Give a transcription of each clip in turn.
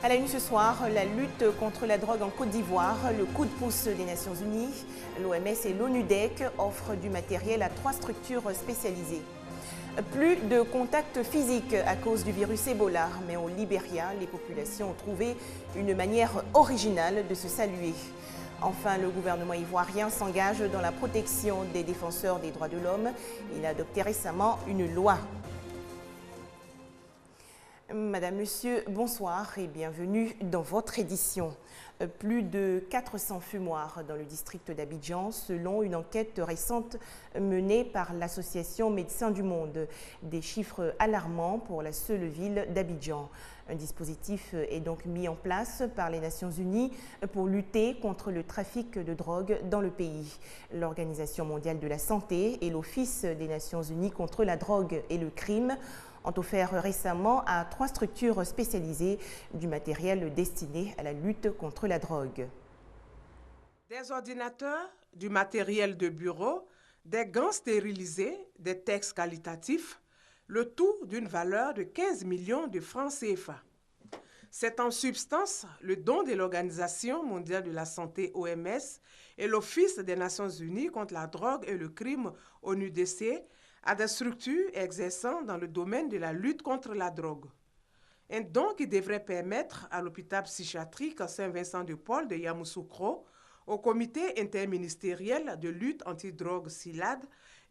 À la une ce soir, la lutte contre la drogue en Côte d'Ivoire, le coup de pouce des Nations Unies, l'OMS et l'ONUDEC offrent du matériel à 3 structures spécialisées. Plus de contacts physiques à cause du virus Ebola, mais au Libéria, les populations ont trouvé une manière originale de se saluer. Enfin, le gouvernement ivoirien s'engage dans la protection des défenseurs des droits de l'homme. Il a adopté récemment une loi. Madame, Monsieur, bonsoir et bienvenue dans votre édition. Plus de 400 fumoirs dans le district d'Abidjan, selon une enquête récente menée par l'Association Médecins du Monde. Des chiffres alarmants pour la seule ville d'Abidjan. Un dispositif est donc mis en place par les Nations Unies pour lutter contre le trafic de drogue dans le pays. L'Organisation mondiale de la santé et l'Office des Nations Unies contre la drogue et le crime ont offert récemment à 3 structures spécialisées du matériel destiné à la lutte contre la drogue. Des ordinateurs, du matériel de bureau, des gants stérilisés, des textes qualitatifs, le tout d'une valeur de 15 millions de francs CFA. C'est en substance le don de l'Organisation mondiale de la santé OMS et l'Office des Nations Unies contre la drogue et le crime ONUDC à des structures exerçant dans le domaine de la lutte contre la drogue. Un don qui devrait permettre à l'hôpital psychiatrique Saint-Vincent-de-Paul de Yamoussoukro, au comité interministériel de lutte anti-drogue SILAD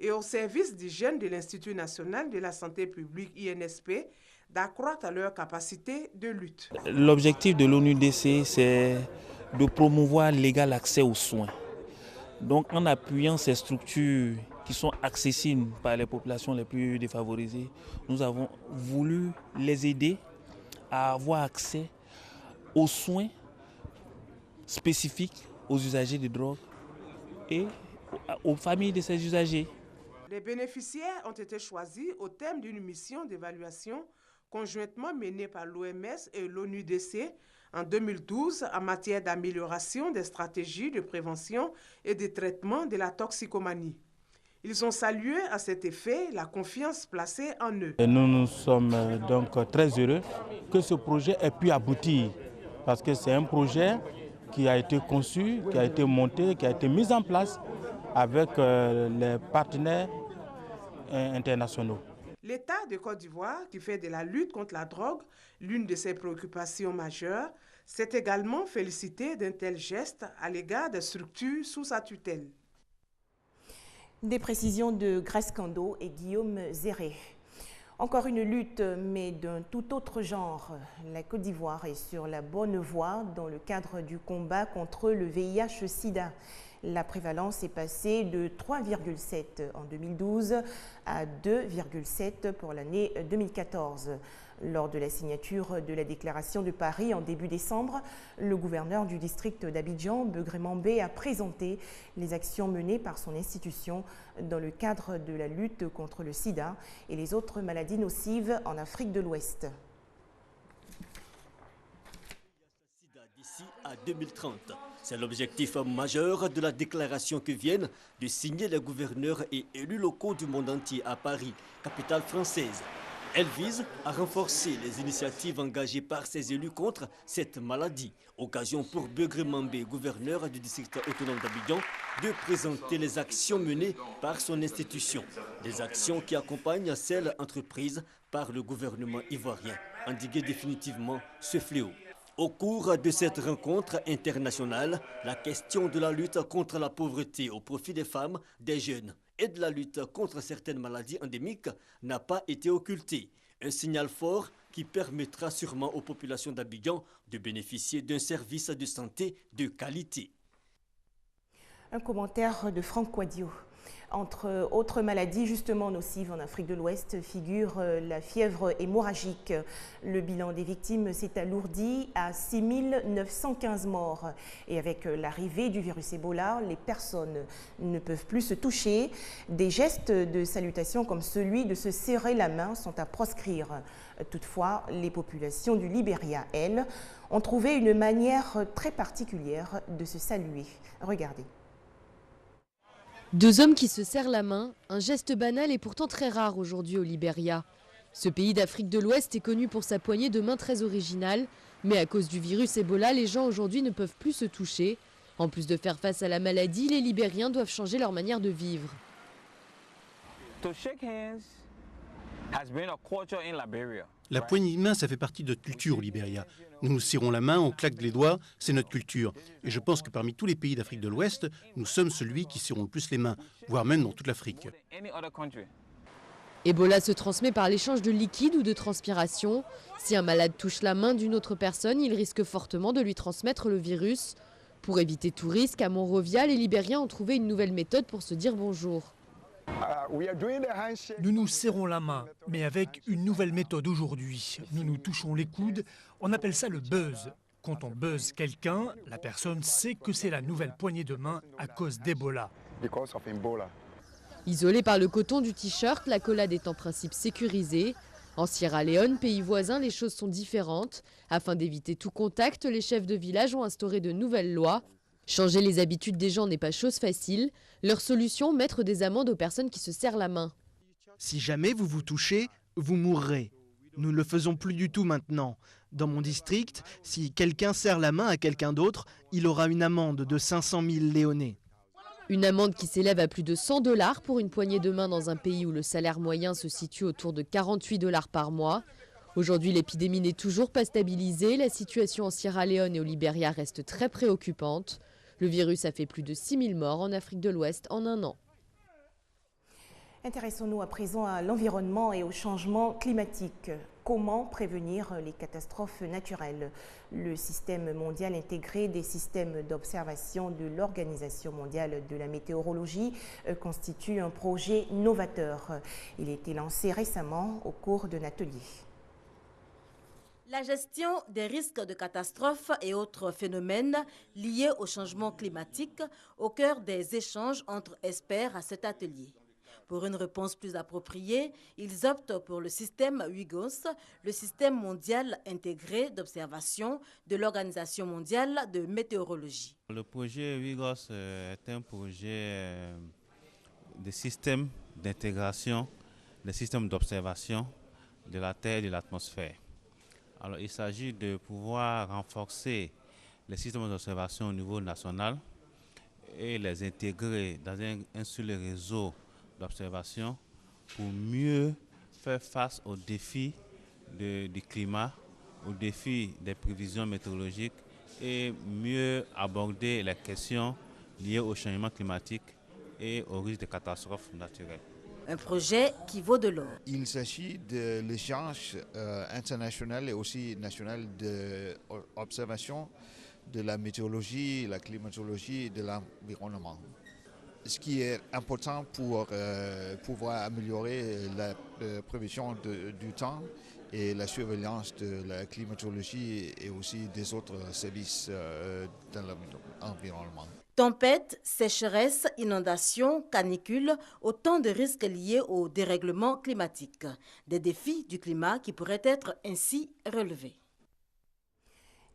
et au service d'hygiène de l'Institut national de la santé publique INSP d'accroître leur capacité de lutte. L'objectif de l'ONUDC, c'est de promouvoir l'égal accès aux soins. Donc en appuyant ces structures qui sont accessibles par les populations les plus défavorisées, nous avons voulu les aider à avoir accès aux soins spécifiques aux usagers de drogue et aux familles de ces usagers. Les bénéficiaires ont été choisis au thème d'une mission d'évaluation conjointement menée par l'OMS et l'ONUDC en 2012 en matière d'amélioration des stratégies de prévention et de traitement de la toxicomanie. Ils ont salué à cet effet la confiance placée en eux. Nous sommes donc très heureux que ce projet ait pu aboutir parce que c'est un projet qui a été conçu, qui a été monté, qui a été mis en place avec les partenaires internationaux. L'État de Côte d'Ivoire, qui fait de la lutte contre la drogue l'une de ses préoccupations majeures, s'est également félicité d'un tel geste à l'égard des structures sous sa tutelle. Des précisions de Grace Kando et Guillaume Zéré. Encore une lutte, mais d'un tout autre genre. La Côte d'Ivoire est sur la bonne voie dans le cadre du combat contre le VIH-Sida. La prévalence est passée de 3,7 en 2012 à 2,7 pour l'année 2014. Lors de la signature de la déclaration de Paris en début décembre, le gouverneur du district d'Abidjan, Begré Mambé, a présenté les actions menées par son institution dans le cadre de la lutte contre le sida et les autres maladies nocives en Afrique de l'Ouest. D'ici à 2030. C'est l'objectif majeur de la déclaration que viennent de signer les gouverneurs et élus locaux du monde entier à Paris, capitale française. Elle vise à renforcer les initiatives engagées par ces élus contre cette maladie. Occasion pour Begré Mambé, gouverneur du district autonome d'Abidjan, de présenter les actions menées par son institution. Des actions qui accompagnent celles entreprises par le gouvernement ivoirien. Endiguer définitivement ce fléau. Au cours de cette rencontre internationale, la question de la lutte contre la pauvreté au profit des femmes, des jeunes et de la lutte contre certaines maladies endémiques n'a pas été occultée. Un signal fort qui permettra sûrement aux populations d'Abidjan de bénéficier d'un service de santé de qualité. Un commentaire de Franck Quadio. Entre autres maladies justement nocives en Afrique de l'Ouest figure la fièvre hémorragique. Le bilan des victimes s'est alourdi à 6 915 morts. Et avec l'arrivée du virus Ebola, les personnes ne peuvent plus se toucher. Des gestes de salutation comme celui de se serrer la main sont à proscrire. Toutefois, les populations du Libéria, elles, ont trouvé une manière très particulière de se saluer. Regardez. 2 hommes qui se serrent la main, un geste banal et pourtant très rare aujourd'hui au Libéria. Ce pays d'Afrique de l'Ouest est connu pour sa poignée de main très originale, mais à cause du virus Ebola, les gens aujourd'hui ne peuvent plus se toucher. En plus de faire face à la maladie, les Libériens doivent changer leur manière de vivre. La poignée de main, ça fait partie de notre culture au Libéria. Nous nous serrons la main, on claque les doigts, c'est notre culture. Et je pense que parmi tous les pays d'Afrique de l'Ouest, nous sommes celui qui serrons le plus les mains, voire même dans toute l'Afrique. Ebola se transmet par l'échange de liquide ou de transpiration. Si un malade touche la main d'une autre personne, il risque fortement de lui transmettre le virus. Pour éviter tout risque, à Monrovia, les Libériens ont trouvé une nouvelle méthode pour se dire bonjour. Nous nous serrons la main, mais avec une nouvelle méthode aujourd'hui. Nous nous touchons les coudes, on appelle ça le buzz. Quand on buzz quelqu'un, la personne sait que c'est la nouvelle poignée de main à cause d'Ebola. Isolée par le coton du t-shirt, l'accolade est en principe sécurisée. En Sierra Leone, pays voisin, les choses sont différentes. Afin d'éviter tout contact, les chefs de village ont instauré de nouvelles lois. Changer les habitudes des gens n'est pas chose facile. Leur solution, mettre des amendes aux personnes qui se serrent la main. Si jamais vous vous touchez, vous mourrez. Nous ne le faisons plus du tout maintenant. Dans mon district, si quelqu'un serre la main à quelqu'un d'autre, il aura une amende de 500 000 léonais. Une amende qui s'élève à plus de $100 pour une poignée de main dans un pays où le salaire moyen se situe autour de $48 par mois. Aujourd'hui, l'épidémie n'est toujours pas stabilisée. La situation en Sierra Leone et au Libéria reste très préoccupante. Le virus a fait plus de 6 000 morts en Afrique de l'Ouest en un an. Intéressons-nous à présent à l'environnement et au changement climatique. Comment prévenir les catastrophes naturelles? Le système mondial intégré des systèmes d'observation de l'Organisation mondiale de la météorologie constitue un projet novateur. Il a été lancé récemment au cours d'un atelier. La gestion des risques de catastrophes et autres phénomènes liés au changement climatique au cœur des échanges entre experts à cet atelier. Pour une réponse plus appropriée, ils optent pour le système WIGOS, le système mondial intégré d'observation de l'Organisation mondiale de météorologie. Le projet WIGOS est un projet de système d'intégration des systèmes d'observation de la Terre et de l'atmosphère. Alors, il s'agit de pouvoir renforcer les systèmes d'observation au niveau national et les intégrer dans un seul réseau d'observation pour mieux faire face aux défis du climat, aux défis des prévisions météorologiques et mieux aborder les questions liées au changement climatique et au risque de catastrophes naturelles. Un projet qui vaut de l'or. Il s'agit de l'échange international et aussi national d'observation de la météorologie, la climatologie et de l'environnement. Ce qui est important pour pouvoir améliorer la prévision du temps et la surveillance de la climatologie et aussi des autres services dans l'environnement. Tempêtes, sécheresses, inondations, canicules, autant de risques liés au dérèglement climatique. Des défis du climat qui pourraient être ainsi relevés.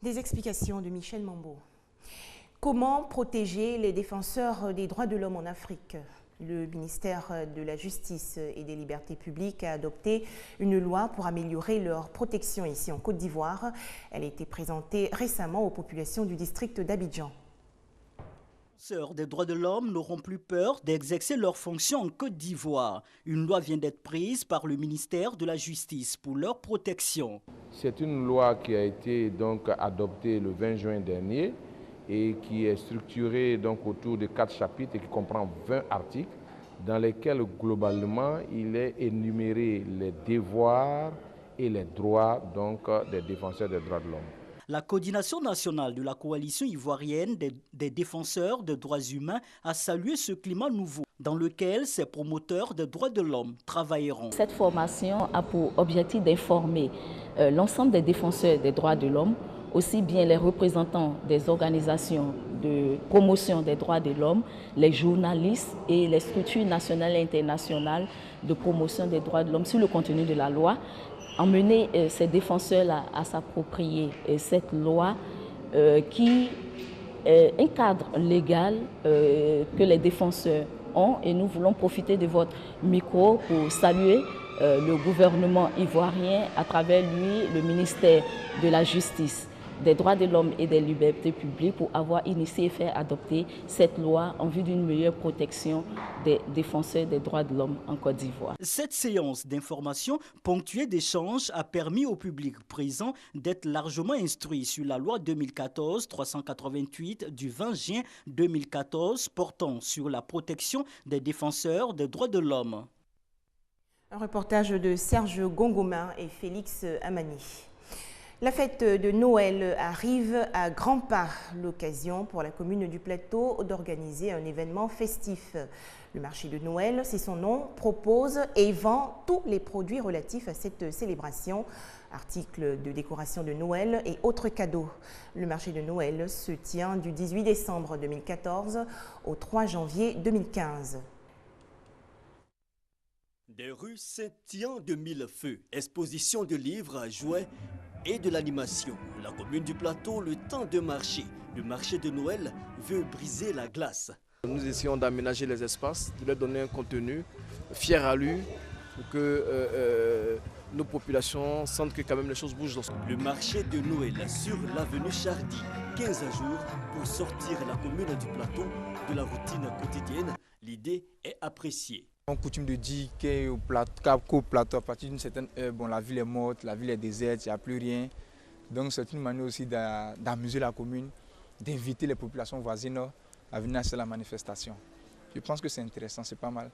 Des explications de Michel Mambo. Comment protéger les défenseurs des droits de l'homme en Afrique? Le ministère de la Justice et des Libertés publiques a adopté une loi pour améliorer leur protection ici en Côte d'Ivoire. Elle a été présentée récemment aux populations du district d'Abidjan. Les défenseurs des droits de l'homme n'auront plus peur d'exercer leurs fonctions en Côte d'Ivoire. Une loi vient d'être prise par le ministère de la Justice pour leur protection. C'est une loi qui a été donc adoptée le 20 juin dernier et qui est structurée donc autour de 4 chapitres et qui comprend 20 articles dans lesquels globalement il est énuméré les devoirs et les droits donc des défenseurs des droits de l'homme. La coordination nationale de la coalition ivoirienne des défenseurs des droits humains a salué ce climat nouveau dans lequel ces promoteurs des droits de l'homme travailleront. Cette formation a pour objectif d'informer l'ensemble des défenseurs des droits de l'homme, aussi bien les représentants des organisations de promotion des droits de l'homme, les journalistes et les structures nationales et internationales de promotion des droits de l'homme sur le contenu de la loi. Emmener ces défenseurs-là à s'approprier cette loi qui est un cadre légal que les défenseurs ont et nous voulons profiter de votre micro pour saluer le gouvernement ivoirien à travers lui, le ministère de la Justice, des droits de l'homme et des libertés publiques pour avoir initié et fait adopter cette loi en vue d'une meilleure protection des défenseurs des droits de l'homme en Côte d'Ivoire. Cette séance d'information ponctuée d'échanges a permis au public présent d'être largement instruit sur la loi 2014-388 du 20 juin 2014 portant sur la protection des défenseurs des droits de l'homme. Un reportage de Serge Gongoma et Félix Amani. La fête de Noël arrive à grands pas, l'occasion pour la commune du Plateau d'organiser un événement festif. Le marché de Noël, c'est son nom, propose et vend tous les produits relatifs à cette célébration, articles de décoration de Noël et autres cadeaux. Le marché de Noël se tient du 18 décembre 2014 au 3 janvier 2015. Des rues scintillant de mille feux, exposition de livres, jouets et de l'animation. La commune du Plateau, le temps de marché. Le marché de Noël veut briser la glace. Nous essayons d'aménager les espaces, de leur donner un contenu fier à lui, pour que nos populations sentent que quand même les choses bougent. Le marché de Noël sur l'avenue Chardy, 15 jours pour sortir la commune du Plateau de la routine quotidienne. L'idée est appréciée. On coutume de dire qu'au plateau, à partir d'une certaine heure, bon, la ville est morte, la ville est déserte, il n'y a plus rien. Donc c'est une manière aussi d'amuser la commune, d'inviter les populations voisines à venir à la manifestation. Je pense que c'est intéressant, c'est pas mal.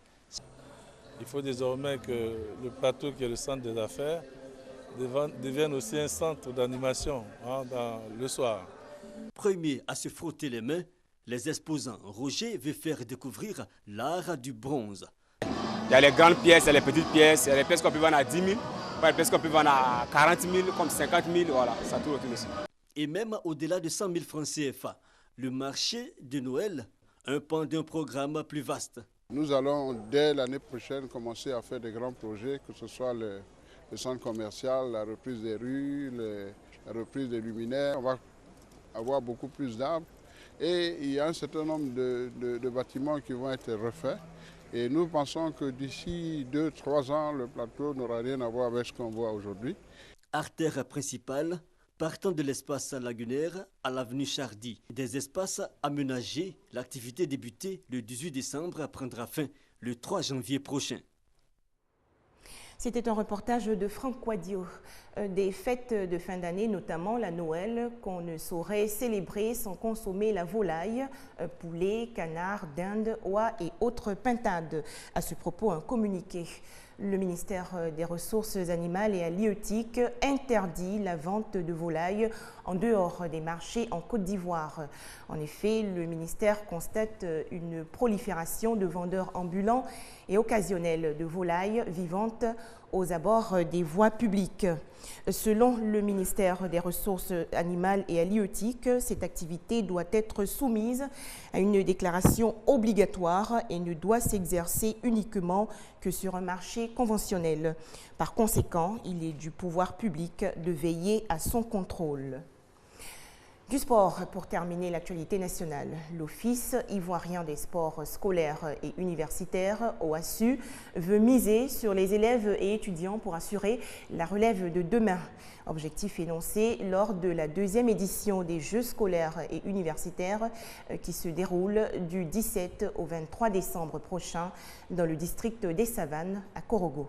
Il faut désormais que le plateau, qui est le centre des affaires, devienne aussi un centre d'animation le soir. Premier à se frotter les mains, les exposants. Roger veut faire découvrir l'art du bronze. Il y a les grandes pièces, il y a les petites pièces, il y a les pièces qu'on peut vendre à 10 000, il y a les pièces qu'on peut vendre à 40 000, comme 50 000, voilà, ça tourne autour de ça. Et même au-delà de 100 000 francs CFA, le marché de Noël, un pan d'un programme plus vaste. Nous allons dès l'année prochaine commencer à faire des grands projets, que ce soit le centre commercial, la reprise des rues, la reprise des luminaires. On va avoir beaucoup plus d'arbres et il y a un certain nombre de bâtiments qui vont être refaits. Et nous pensons que d'ici 2-3 ans, le plateau n'aura rien à voir avec ce qu'on voit aujourd'hui. Artère principale, partant de l'espace lagunaire à l'avenue Chardy. Des espaces aménagés, l'activité débutée le 18 décembre prendra fin le 3 janvier prochain. C'était un reportage de Franck Quadio. Des fêtes de fin d'année, notamment la Noël, qu'on ne saurait célébrer sans consommer la volaille, poulet, canard, dinde, oie et autres pintades. À ce propos, un communiqué. Le ministère des Ressources animales et halieutiques interdit la vente de volailles en dehors des marchés en Côte d'Ivoire. En effet, le ministère constate une prolifération de vendeurs ambulants et occasionnels de volailles vivantes aux abords des voies publiques. Selon le ministère des Ressources animales et halieutiques, cette activité doit être soumise à une déclaration obligatoire et ne doit s'exercer uniquement que sur un marché conventionnel. Par conséquent, il est du pouvoir public de veiller à son contrôle. Du sport, pour terminer l'actualité nationale. L'Office ivoirien des sports scolaires et universitaires, OASU, veut miser sur les élèves et étudiants pour assurer la relève de demain. Objectif énoncé lors de la 2e édition des Jeux scolaires et universitaires qui se déroule du 17 au 23 décembre prochain dans le district des Savanes à Korogo.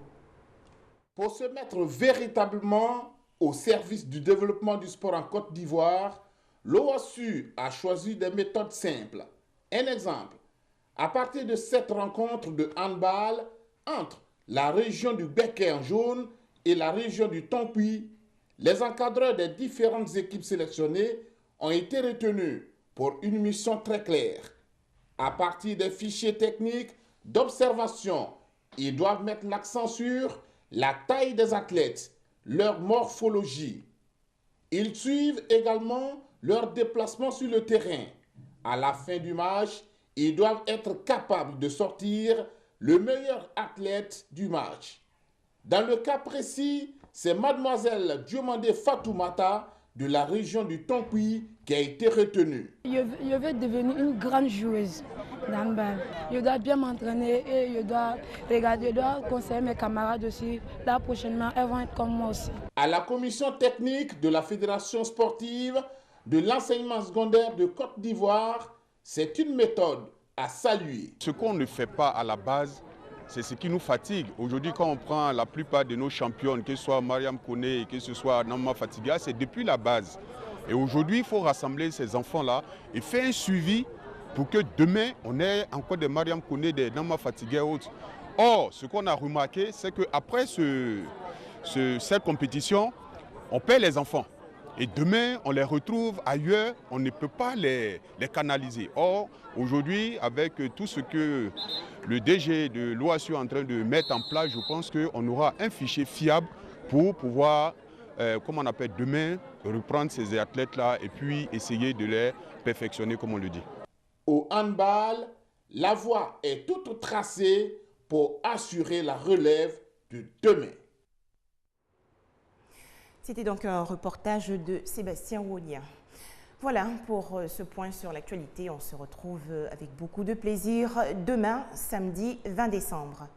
Pour se mettre véritablement au service du développement du sport en Côte d'Ivoire, l'OASU a choisi des méthodes simples. Un exemple, à partir de cette rencontre de handball entre la région du Béquet-en-Jaune et la région du Tonkui, les encadreurs des différentes équipes sélectionnées ont été retenus pour une mission très claire. À partir des fichiers techniques d'observation, ils doivent mettre l'accent sur la taille des athlètes, leur morphologie. Ils suivent également leur déplacement sur le terrain. À la fin du match, ils doivent être capables de sortir le meilleur athlète du match. Dans le cas précis, c'est mademoiselle Diomandé Fatoumata de la région du Tonkui qui a été retenue. Je veux devenir une grande joueuse d'handball. Je dois bien m'entraîner et je dois regarder, je dois conseiller mes camarades aussi. Là, prochainement, elles vont être comme moi aussi. À la commission technique de la Fédération sportive de l'enseignement secondaire de Côte d'Ivoire, c'est une méthode à saluer. Ce qu'on ne fait pas à la base, c'est ce qui nous fatigue. Aujourd'hui, quand on prend la plupart de nos championnes, que ce soit Mariam Koné, que ce soit Nama Fatiga, c'est depuis la base. Et aujourd'hui, il faut rassembler ces enfants-là et faire un suivi pour que demain, on ait encore des Mariam Koné, des Nama Fatiga et autres. Or, ce qu'on a remarqué, c'est qu'après cette compétition, on perd les enfants. Et demain, on les retrouve ailleurs, on ne peut pas les canaliser. Or, aujourd'hui, avec tout ce que le DG de l'OASU est en train de mettre en place, je pense qu'on aura un fichier fiable pour pouvoir, comme on appelle demain, reprendre ces athlètes-là et puis essayer de les perfectionner, comme on le dit. Au handball, la voie est toute tracée pour assurer la relève de demain. C'était donc un reportage de Sébastien Wonia. Voilà pour ce point sur l'actualité. On se retrouve avec beaucoup de plaisir demain, samedi 20 décembre.